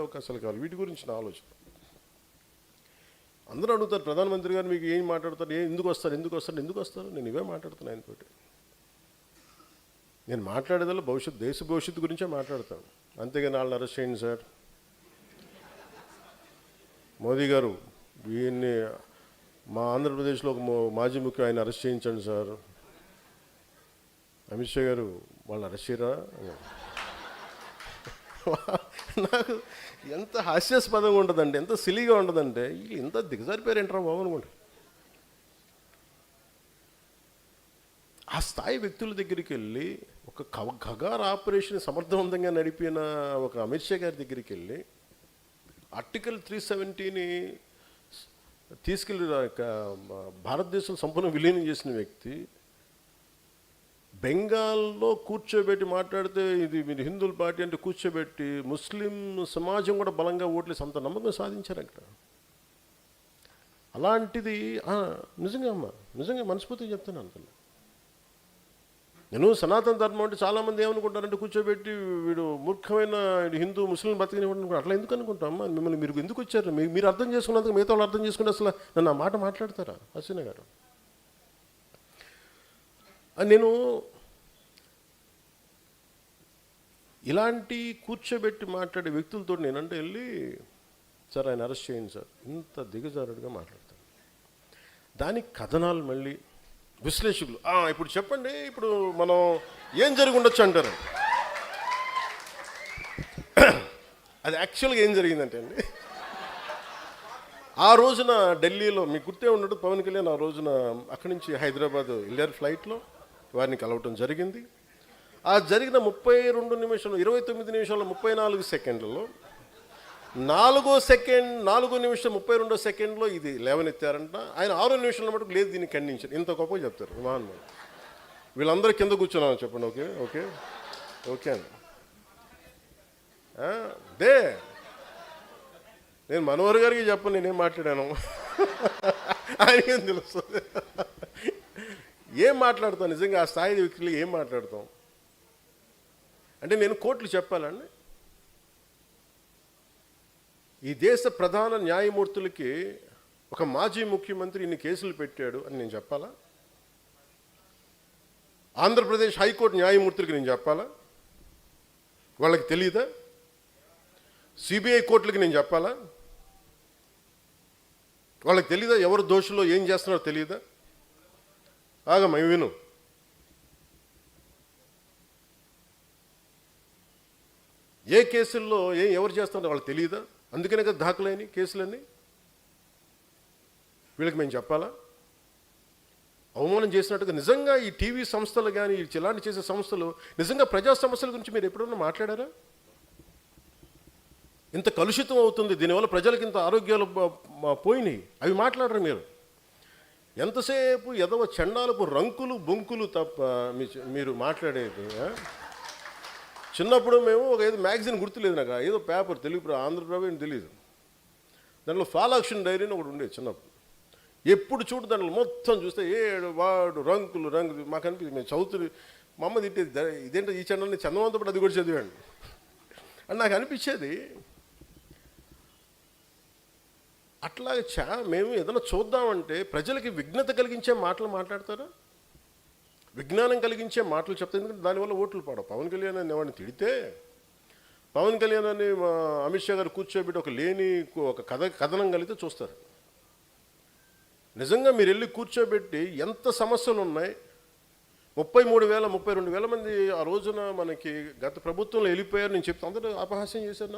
అవకాశాలు కావాలి. వీటి గురించి నా ఆలోచన. అందరూ అడుగుతారు, ప్రధానమంత్రి గారు మీకు ఏం మాట్లాడతారు, ఎందుకు వస్తారు. నేను ఇవే మాట్లాడుతున్నాను ఆయనతోటి. నేను మాట్లాడేదల్లా దేశ భవిష్యత్తు గురించే మాట్లాడతాను. అంతేగాని వాళ్ళని అరెస్ట్ చేయండి సార్, మోదీ గారు వీన్ని మా ఆంధ్రప్రదేశ్లో ఒక మాజీ ముఖ్యం ఆయన అరెస్ట్ చేయించండి సార్, అమిత్ షా గారు వాళ్ళని అరెస్ట్ చేయరా. నాకు ఎంత హాస్యాస్పదంగా ఉంటుందంటే, ఎంత సిలీగా ఉంటుందంటే, ఇంత దిగజారిపోయారు ఏంట్రా బాబు అనుకుంటా. ఆ స్థాయి వ్యక్తుల దగ్గరికి వెళ్ళి ఒక ఖగార్ ఆపరేషన్ సమర్థవంతంగా నడిపిన ఒక అమిత్ షా గారి దగ్గరికి వెళ్ళి ఆర్టికల్ 370ని తీసుకెళ్ళి భారతదేశం సంపూర్ణ విలీనం చేసిన వ్యక్తి బెంగాల్లో కూర్చోబెట్టి మాట్లాడితే, ఇది మీరు హిందువుల పార్టీ అంటే కూర్చోబెట్టి ముస్లిం సమాజం కూడా బలంగా ఓట్లేసి అంత నమ్మకం సాధించారు అక్కడ. అలాంటిది నిజంగా మనస్ఫూర్తిగా చెప్తాను అంతలో. నేను సనాతన ధర్మం అంటే చాలామంది ఏమనుకుంటారంటే కూర్చోబెట్టి వీడు మూర్ఖమైన హిందూ ముస్లిం బతికినివ్వడం. అట్లా ఎందుకు అనుకుంటామా? మిమ్మల్ని మీరు ఎందుకు వచ్చారు? మీరు అర్థం చేసుకున్నందుకు మిగతా వాళ్ళు అర్థం చేసుకుంటే అసలు నన్ను ఆ మాట మాట్లాడతారా హసీనా గారు? నేను ఇలాంటి కూర్చోబెట్టి మాట్లాడే వ్యక్తులతో నేనంటే వెళ్ళి, సార్ ఆయన అరెస్ట్ చేయండి సార్, ఇంత దిగజారుడుగా మాట్లాడతాను. దానికి కథనాలు మళ్ళీ విశ్లేషకులు ఇప్పుడు చెప్పండి, ఇప్పుడు మనం ఏం జరిగి ఉండొచ్చు అంటారు. అది యాక్చువల్గా ఏం జరిగిందంటే అండి, ఆ రోజున ఢిల్లీలో మీకు గుర్తే ఉన్నట్టు పవన్ కళ్యాణ్ ఆ రోజున అక్కడి నుంచి హైదరాబాద్ వెళ్ళారు ఫ్లైట్లో, వారిని కలవటం జరిగింది. ఆ జరిగిన 32 నిమిషాలు 29 నిమిషాల 34 సెకండ్లలో 4 నిమిషం 32 సెకండ్లో ఇది లేవనెత్తారంట. ఆయన 6 నిమిషాల మటుకు లేదు దీన్ని ఖండించారు. ఇంత గొప్పగా చెప్తారు మహాన్మాన్. వీళ్ళందరూ కింద కూర్చున్నాను చెప్పండి. ఓకే అండి. నేను మనోహర్ గారికి చెప్పను నేనేం మాట్లాడాను, ఆయనకేం తెలుస్తుంది. ఏం మాట్లాడతాం నిజంగా ఆ స్థాయి వ్యక్తులు ఏం మాట్లాడతాం అంటే, నేను కోర్టులు చెప్పాలండి, ఈ దేశ ప్రధాన న్యాయమూర్తులకి ఒక మాజీ ముఖ్యమంత్రి ఇన్ని కేసులు పెట్టాడు అని నేను చెప్పాలా? ఆంధ్రప్రదేశ్ హైకోర్టు న్యాయమూర్తులకి నేను చెప్పాలా? వాళ్ళకి తెలియదా? సిబిఐ కోర్టులకి నేను చెప్పాలా? వాళ్ళకి తెలీదా? ఎవరు దోషులో ఏం చేస్తున్నారో తెలియదా? ఆగమ్మ విను. ఏ కేసుల్లో ఎవరు చేస్తున్నారో వాళ్ళకి తెలియదా? అందుకనే కదా దాఖలైన కేసులన్నీ. వీళ్ళకి మేము చెప్పాలా? అవమానం చేసినట్టుగా నిజంగా ఈ టీవీ సంస్థలు కానీ ఇలాంటి చేసే సంస్థలు నిజంగా ప్రజా సమస్యల గురించి మీరు ఎప్పుడన్నా మాట్లాడారా? ఇంత కలుషితం అవుతుంది, దీనివల్ల ప్రజలకు ఇంత ఆరోగ్యాలు పోయినాయి, అవి మాట్లాడరు మీరు. ఎంతసేపు ఎదవ చండాలపు రంకులు బొంకులు తప్ప మీరు మాట్లాడేది. చిన్నప్పుడు మేము ఏదో మ్యాగజైన్ గుర్తులేదు నాకు, ఏదో పేపర్ తెలుగు ఆంధ్రప్రభ అని తెలియదు, దాంట్లో ఫాలాక్షన్ డైరీ అని ఒకటి ఉండేది చిన్నప్పుడు. ఎప్పుడు చూడు దాంట్లో మొత్తం చూస్తే వాడు రంకులు మాకు అనిపించింది. మేము చదువుతుంది మా అమ్మ తిట్టేది, ఇదేంటో ఈ ఛానల్ని చందవంతో పాటు అది కూడా చదివాండి అని నాకు అనిపించేది. అట్లాగే మేము ఏదైనా చూద్దామంటే ప్రజలకి విఘ్నత కలిగించే మాటలు మాట్లాడతారా? విజ్ఞానం కలిగించే మాటలు చెప్తారు. ఎందుకంటే దానివల్ల ఓట్లు పడవు. పవన్ కళ్యాణ్ అని ఎవరిని తిడితే, పవన్ కళ్యాణ్ అని అమిత్ షా గారు కూర్చోబెట్టి ఒక కథనం కలిగితే చూస్తారు. నిజంగా మీరు వెళ్ళి కూర్చోబెట్టి ఎంత సమస్యలు ఉన్నాయి, 32,000 మంది ఆ రోజున మనకి గత ప్రభుత్వంలో వెళ్ళిపోయారు నేను చెప్తే అందరూ అపహాస్యం చేశారు.